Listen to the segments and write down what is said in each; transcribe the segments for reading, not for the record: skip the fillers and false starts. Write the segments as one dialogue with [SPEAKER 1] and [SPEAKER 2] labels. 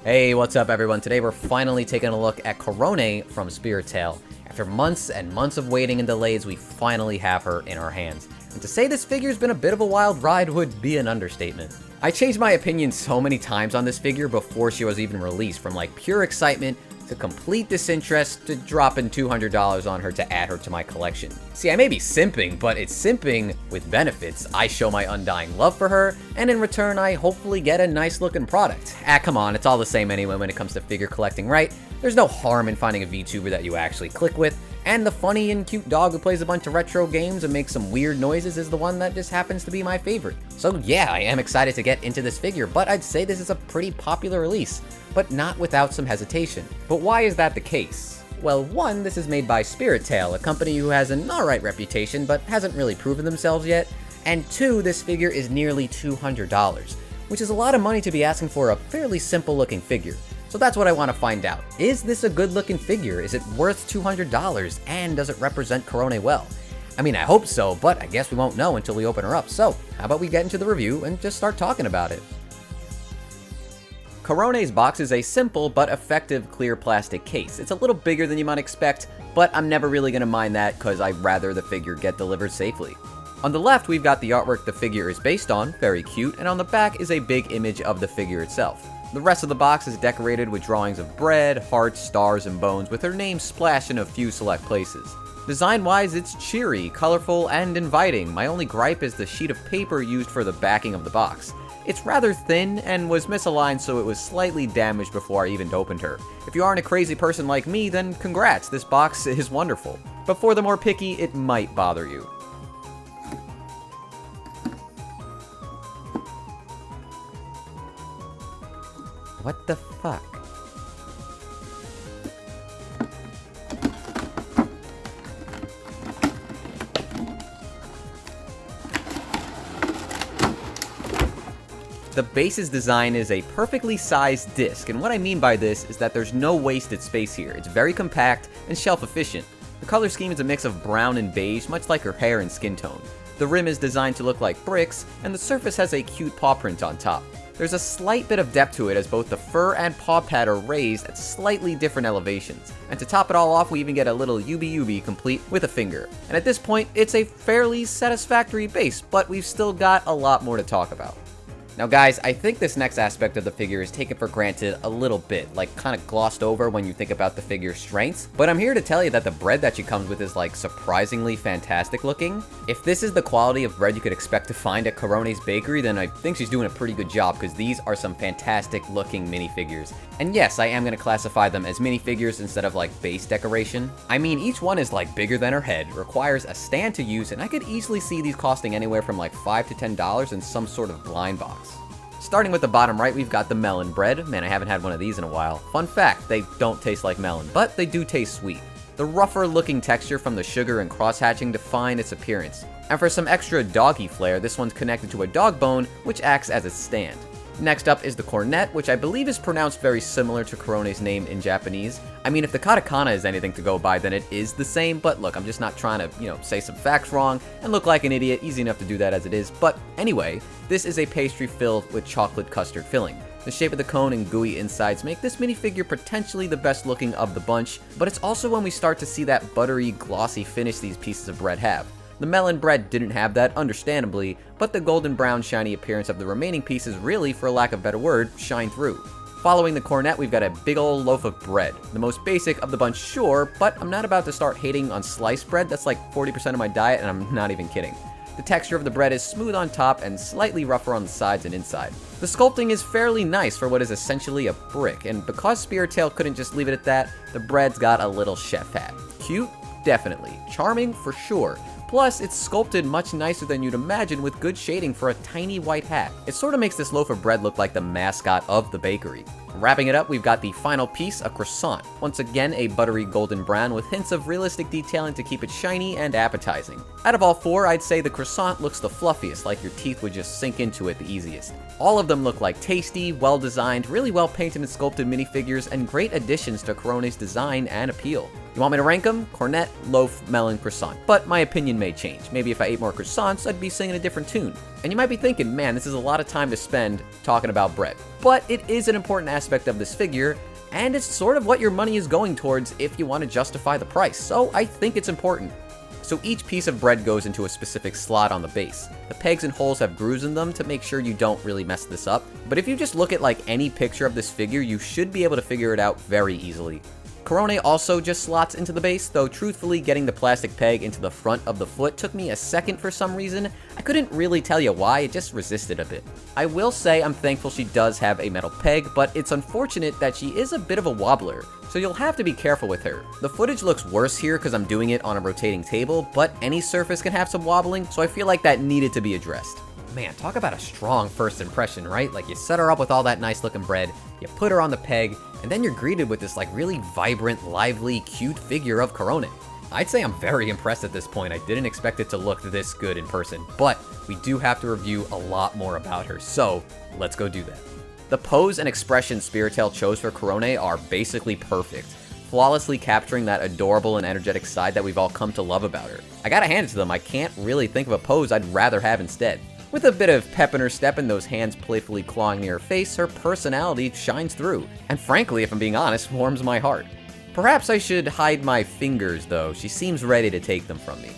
[SPEAKER 1] Hey, what's up everyone? Today we're finally taking a look at Korone from Spiritale. After months and months of waiting and delays, we finally have her in our hands. And to say this figure's been a bit of a wild ride would be an understatement. I changed my opinion so many times on this figure before she was even released, from like pure excitement to complete disinterest to dropping $200 on her to add her to my collection. See, I may be simping, but it's simping with benefits. I show my undying love for her, and in return I hopefully get a nice looking product. Come on, it's all the same anyway when it comes to figure collecting, right? There's no harm in finding a VTuber that you actually click with, and the funny and cute dog who plays a bunch of retro games and makes some weird noises is the one that just happens to be my favorite. So yeah, I am excited to get into this figure, but I'd say this is a pretty popular release, but not without some hesitation. But why is that the case? Well, one, this is made by Spiritale, a company who has an alright reputation but hasn't really proven themselves yet, and two, this figure is nearly $200, which is a lot of money to be asking for a fairly simple looking figure. So that's what I want to find out. Is this a good looking figure? Is it worth $200? And does it represent Korone well? I mean, I hope so, but I guess we won't know until we open her up. So how about we get into the review and just start talking about it. Korone's box is a simple but effective clear plastic case. It's a little bigger than you might expect, but I'm never really gonna mind that because I'd rather the figure get delivered safely. On the left, we've got the artwork the figure is based on, very cute, and on the back is a big image of the figure itself. The rest of the box is decorated with drawings of bread, hearts, stars, and bones with her name splashed in a few select places. Design-wise, it's cheery, colorful, and inviting. My only gripe is the sheet of paper used for the backing of the box. It's rather thin and was misaligned, so it was slightly damaged before I even opened her. If you aren't a crazy person like me, then congrats, this box is wonderful. But for the more picky, it might bother you. What the fuck? The base's design is a perfectly sized disc, and what I mean by this is that there's no wasted space here. It's very compact and shelf efficient. The color scheme is a mix of brown and beige, much like her hair and skin tone. The rim is designed to look like bricks, and the surface has a cute paw print on top. There's a slight bit of depth to it as both the fur and paw pad are raised at slightly different elevations. And to top it all off, we even get a little UB complete with a finger. And at this point, it's a fairly satisfactory base, but we've still got a lot more to talk about. Now guys, I think this next aspect of the figure is taken for granted a little bit, like kind of glossed over when you think about the figure's strengths, but I'm here to tell you that the bread that she comes with is like surprisingly fantastic looking. If this is the quality of bread you could expect to find at Korone's bakery, then I think she's doing a pretty good job, because these are some fantastic looking minifigures. And yes, I am going to classify them as minifigures instead of like base decoration. I mean, each one is like bigger than her head, requires a stand to use, and I could easily see these costing anywhere from like $5 to $10 in some sort of blind box. Starting with the bottom right, we've got the melon bread. Man, I haven't had one of these in a while. Fun fact, they don't taste like melon, but they do taste sweet. The rougher looking texture from the sugar and cross-hatching define its appearance. And for some extra doggy flair, this one's connected to a dog bone, which acts as its stand. Next up is the cornet, which I believe is pronounced very similar to Korone's name in Japanese. I mean, if the katakana is anything to go by, then it is the same, but look, I'm just not trying to, say some facts wrong and look like an idiot. Easy enough to do that as it is. But anyway, this is a pastry filled with chocolate custard filling. The shape of the cone and gooey insides make this minifigure potentially the best looking of the bunch, but it's also when we start to see that buttery, glossy finish these pieces of bread have. The melon bread didn't have that, understandably, but the golden brown shiny appearance of the remaining pieces really, for lack of a better word, shine through. Following the cornet, we've got a big old loaf of bread. The most basic of the bunch, sure, but I'm not about to start hating on sliced bread. That's like 40% of my diet, and I'm not even kidding. The texture of the bread is smooth on top and slightly rougher on the sides and inside. The sculpting is fairly nice for what is essentially a brick, and because Spiritale couldn't just leave it at that, the bread's got a little chef hat. Cute? Definitely. Charming? For sure. Plus, it's sculpted much nicer than you'd imagine with good shading for a tiny white hat. It sort of makes this loaf of bread look like the mascot of the bakery. Wrapping it up, we've got the final piece, a croissant. Once again, a buttery golden brown with hints of realistic detailing to keep it shiny and appetizing. Out of all four, I'd say the croissant looks the fluffiest, like your teeth would just sink into it the easiest. All of them look like tasty, well-designed, really well-painted and sculpted minifigures, and great additions to Korone's design and appeal. You want me to rank them? Cornet, loaf, melon, croissant. But my opinion may change. Maybe if I ate more croissants, I'd be singing a different tune. And you might be thinking, man, this is a lot of time to spend talking about bread. But it is an important aspect of this figure, and it's sort of what your money is going towards if you want to justify the price, so I think it's important. So each piece of bread goes into a specific slot on the base. The pegs and holes have grooves in them to make sure you don't really mess this up, but if you just look at like any picture of this figure, you should be able to figure it out very easily. Korone also just slots into the base, though truthfully getting the plastic peg into the front of the foot took me a second for some reason. I couldn't really tell you why, it just resisted a bit. I will say I'm thankful she does have a metal peg, but it's unfortunate that she is a bit of a wobbler, so you'll have to be careful with her. The footage looks worse here because I'm doing it on a rotating table, but any surface can have some wobbling, so I feel like that needed to be addressed. Man, talk about a strong first impression, right? Like, you set her up with all that nice looking bread, you put her on the peg, and then you're greeted with this like really vibrant, lively, cute figure of Korone. I'd say I'm very impressed at this point. I didn't expect it to look this good in person, but we do have to review a lot more about her, so let's go do that. The pose and expression Spiritale chose for Korone are basically perfect, flawlessly capturing that adorable and energetic side that we've all come to love about her. I gotta hand it to them, I can't really think of a pose I'd rather have instead. With a bit of pep in her step and those hands playfully clawing near her face, her personality shines through, and frankly, if I'm being honest, warms my heart. Perhaps I should hide my fingers though, she seems ready to take them from me.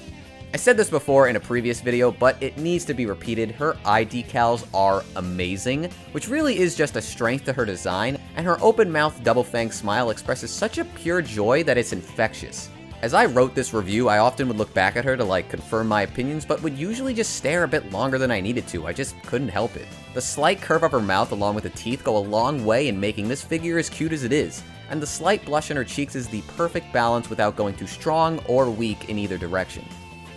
[SPEAKER 1] I said this before in a previous video, but it needs to be repeated, her eye decals are amazing, which really is just a strength to her design, and her open mouth double fang smile expresses such a pure joy that it's infectious. As I wrote this review, I often would look back at her to like confirm my opinions, but would usually just stare a bit longer than I needed to. I just couldn't help it. The slight curve of her mouth along with the teeth go a long way in making this figure as cute as it is, and the slight blush in her cheeks is the perfect balance without going too strong or weak in either direction.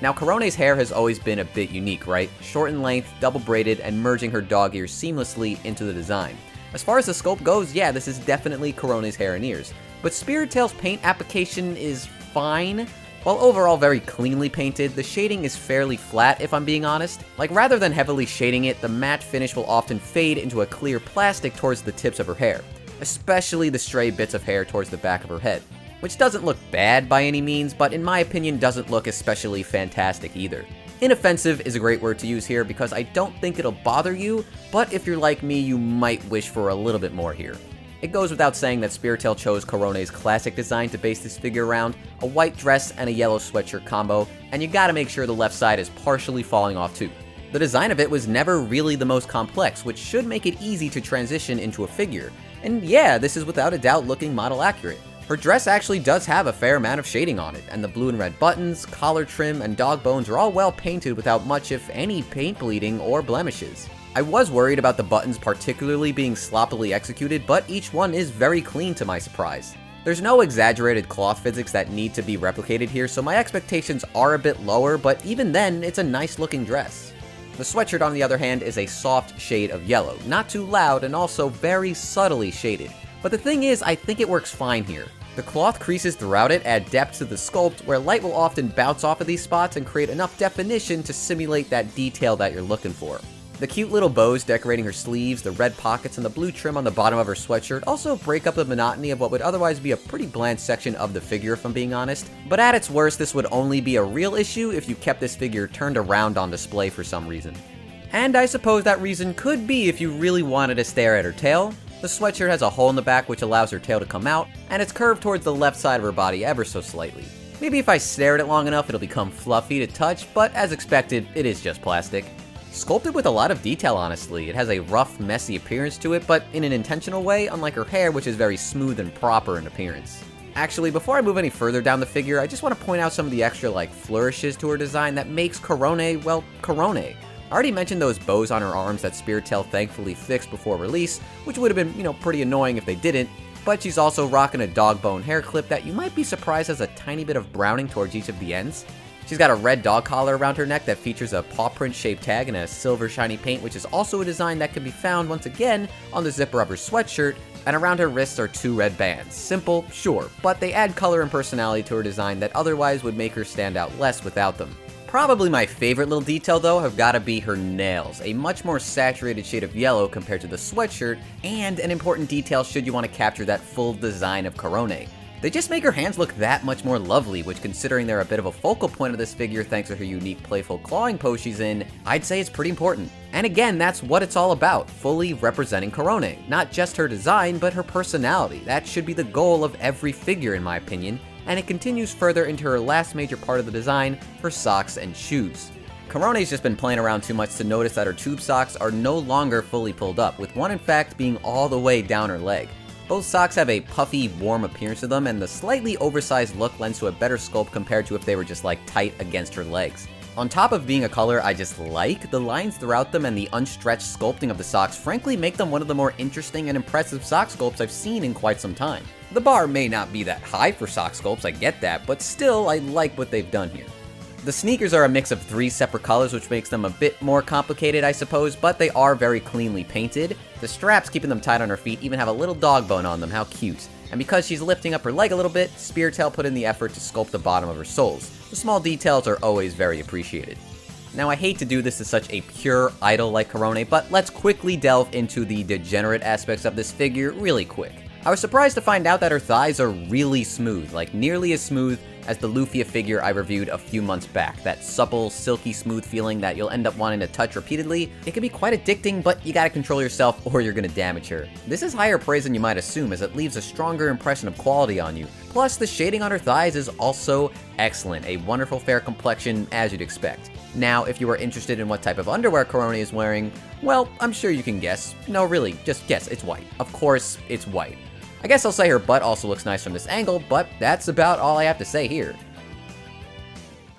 [SPEAKER 1] Now, Korone's hair has always been a bit unique, right? Short in length, double braided, and merging her dog ears seamlessly into the design. As far as the sculpt goes, yeah, this is definitely Korone's hair and ears, but Spiritale's paint application is fine. While overall very cleanly painted, the shading is fairly flat if I'm being honest. Like, rather than heavily shading it, the matte finish will often fade into a clear plastic towards the tips of her hair, especially the stray bits of hair towards the back of her head, which doesn't look bad by any means, but in my opinion doesn't look especially fantastic either. Inoffensive is a great word to use here because I don't think it'll bother you, but if you're like me, you might wish for a little bit more here. It goes without saying that Spiritale chose Korone's classic design to base this figure around, a white dress and a yellow sweatshirt combo, and you gotta make sure the left side is partially falling off too. The design of it was never really the most complex, which should make it easy to transition into a figure. And yeah, this is without a doubt looking model accurate. Her dress actually does have a fair amount of shading on it, and the blue and red buttons, collar trim, and dog bones are all well painted without much if any paint bleeding or blemishes. I was worried about the buttons particularly being sloppily executed, but each one is very clean to my surprise. There's no exaggerated cloth physics that need to be replicated here, so my expectations are a bit lower, but even then, it's a nice looking dress. The sweatshirt, on the other hand, is a soft shade of yellow, not too loud and also very subtly shaded. But the thing is, I think it works fine here. The cloth creases throughout it add depth to the sculpt, where light will often bounce off of these spots and create enough definition to simulate that detail that you're looking for. The cute little bows decorating her sleeves, the red pockets, and the blue trim on the bottom of her sweatshirt also break up the monotony of what would otherwise be a pretty bland section of the figure if I'm being honest. But at its worst, this would only be a real issue if you kept this figure turned around on display for some reason. And I suppose that reason could be if you really wanted to stare at her tail. The sweatshirt has a hole in the back which allows her tail to come out, and it's curved towards the left side of her body ever so slightly. Maybe if I stare at it long enough it'll become fluffy to touch, but as expected, it is just plastic. Sculpted with a lot of detail, honestly. It has a rough, messy appearance to it, but in an intentional way, unlike her hair, which is very smooth and proper in appearance. Actually, before I move any further down the figure, I just want to point out some of the extra, flourishes to her design that makes Korone, well, Korone. I already mentioned those bows on her arms that Spiritale thankfully fixed before release, which would have been, pretty annoying if they didn't, but she's also rocking a dog bone hair clip that you might be surprised has a tiny bit of browning towards each of the ends. She's got a red dog collar around her neck that features a paw print shaped tag and a silver shiny paint, which is also a design that can be found once again on the zipper of her sweatshirt, and around her wrists are two red bands. Simple, sure, but they add color and personality to her design that otherwise would make her stand out less without them. Probably my favorite little detail though have gotta be her nails, a much more saturated shade of yellow compared to the sweatshirt, and an important detail should you want to capture that full design of Korone. They just make her hands look that much more lovely, which, considering they're a bit of a focal point of this figure thanks to her unique playful clawing pose she's in, I'd say it's pretty important. And again, that's what it's all about, fully representing Korone. Not just her design, but her personality. That should be the goal of every figure in my opinion, and it continues further into her last major part of the design, her socks and shoes. Korone's just been playing around too much to notice that her tube socks are no longer fully pulled up, with one in fact being all the way down her leg. Both socks have a puffy, warm appearance to them, and the slightly oversized look lends to a better sculpt compared to if they were just like tight against her legs. On top of being a color I just like, the lines throughout them and the unstretched sculpting of the socks frankly make them one of the more interesting and impressive sock sculpts I've seen in quite some time. The bar may not be that high for sock sculpts, I get that, but still I like what they've done here. The sneakers are a mix of 3 separate colors, which makes them a bit more complicated, I suppose, but they are very cleanly painted. The straps keeping them tight on her feet even have a little dog bone on them, how cute. And because she's lifting up her leg a little bit, Spiritale put in the effort to sculpt the bottom of her soles. The small details are always very appreciated. Now, I hate to do this to such a pure idol like Korone, but let's quickly delve into the degenerate aspects of this figure really quick. I was surprised to find out that her thighs are really smooth, like nearly as smooth as the Lufia figure I reviewed a few months back. That supple, silky smooth feeling that you'll end up wanting to touch repeatedly. It can be quite addicting, but you gotta control yourself or you're gonna damage her. This is higher praise than you might assume, as it leaves a stronger impression of quality on you. Plus, the shading on her thighs is also excellent, a wonderful fair complexion as you'd expect. Now, if you are interested in what type of underwear Korone is wearing, well, I'm sure you can guess. No, really, just guess, it's white. Of course, it's white. I guess I'll say her butt also looks nice from this angle, but that's about all I have to say here.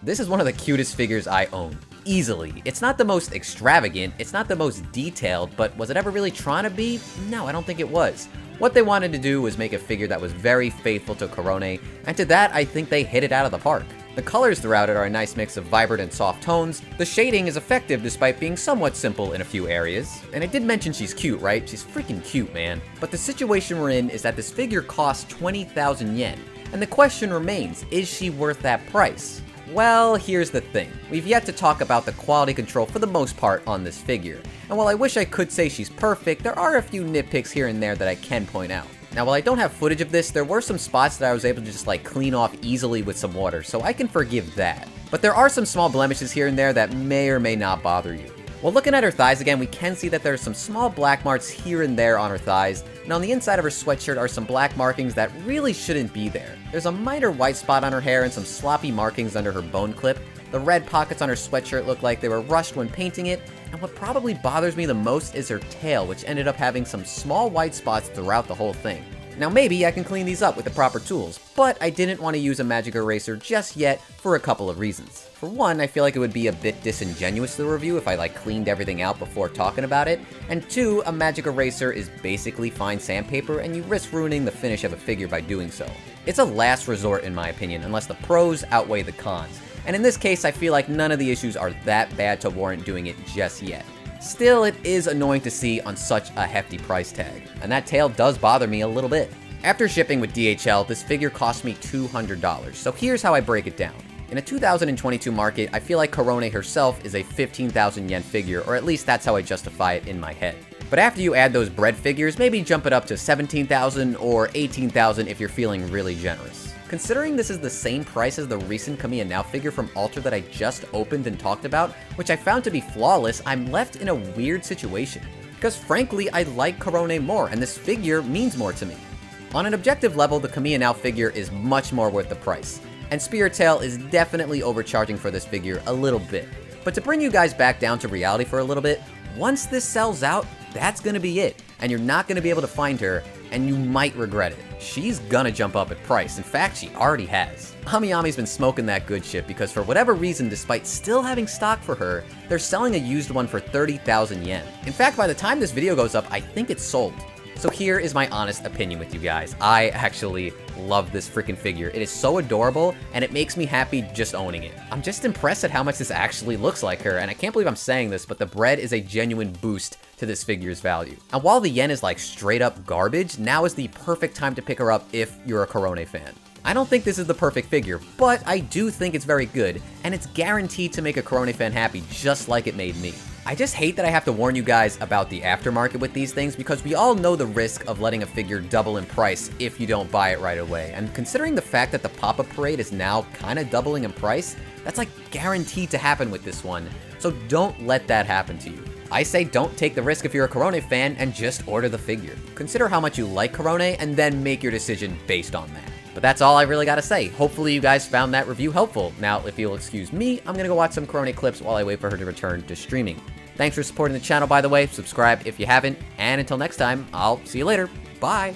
[SPEAKER 1] This is one of the cutest figures I own. Easily. It's not the most extravagant, it's not the most detailed, but was it ever really trying to be? No, I don't think it was. What they wanted to do was make a figure that was very faithful to Korone, and to that I think they hit it out of the park. The colors throughout it are a nice mix of vibrant and soft tones. The shading is effective despite being somewhat simple in a few areas. And I did mention she's cute, right? She's freaking cute, man. But the situation we're in is that this figure costs 20,000 yen. And the question remains, is she worth that price? Well, here's the thing. We've yet to talk about the quality control for the most part on this figure. And while I wish I could say she's perfect, there are a few nitpicks here and there that I can point out. Now, while I don't have footage of this, there were some spots that I was able to just like clean off easily with some water, so I can forgive that. But there are some small blemishes here and there that may or may not bother you. While looking at her thighs again, we can see that there are some small black marks here and there on her thighs, and on the inside of her sweatshirt are some black markings that really shouldn't be there. There's a minor white spot on her hair and some sloppy markings under her bone clip. The red pockets on her sweatshirt look like they were rushed when painting it, and what probably bothers me the most is her tail, which ended up having some small white spots throughout the whole thing. Now maybe I can clean these up with the proper tools, but I didn't want to use a magic eraser just yet for a couple of reasons. For one, I feel like it would be a bit disingenuous to the review if I like cleaned everything out before talking about it, and two, a magic eraser is basically fine sandpaper and you risk ruining the finish of a figure by doing so. It's a last resort in my opinion, unless the pros outweigh the cons. And in this case, I feel like none of the issues are that bad to warrant doing it just yet. Still, it is annoying to see on such a hefty price tag, and that tail does bother me a little bit. After shipping with DHL, this figure cost me $200, so here's how I break it down. In a 2022 market, I feel like Korone herself is a 15,000 yen figure, or at least that's how I justify it in my head. But after you add those bread figures, maybe jump it up to 17,000 or 18,000 if you're feeling really generous. Considering this is the same price as the recent Kamiya Now figure from Alter that I just opened and talked about, which I found to be flawless, I'm left in a weird situation. Because frankly, I like Korone more, and this figure means more to me. On an objective level, the Kamiya Now figure is much more worth the price, and Spiritale is definitely overcharging for this figure a little bit. But to bring you guys back down to reality for a little bit, once this sells out, that's gonna be it, and you're not gonna be able to find her, and you might regret it. She's gonna jump up in price. In fact, she already has. Amiyami's been smoking that good shit because for whatever reason, despite still having stock for her, they're selling a used one for 30,000 yen. In fact, by the time this video goes up, I think it's sold. So here is my honest opinion with you guys. I actually love this freaking figure. It is so adorable, and it makes me happy just owning it. I'm just impressed at how much this actually looks like her, and I can't believe I'm saying this, but the bread is a genuine boost to this figure's value. And while the yen is like straight up garbage, now is the perfect time to pick her up if you're a Korone fan. I don't think this is the perfect figure, but I do think it's very good, and it's guaranteed to make a Korone fan happy just like it made me. I just hate that I have to warn you guys about the aftermarket with these things because we all know the risk of letting a figure double in price if you don't buy it right away. And considering the fact that the pop-up parade is now kind of doubling in price, that's like guaranteed to happen with this one. So don't let that happen to you. I say don't take the risk if you're a Korone fan and just order the figure. Consider how much you like Korone and then make your decision based on that. But that's all I really gotta say. Hopefully you guys found that review helpful. Now, if you'll excuse me, I'm gonna go watch some Korone clips while I wait for her to return to streaming. Thanks for supporting the channel, by the way. Subscribe if you haven't. And until next time, I'll see you later. Bye.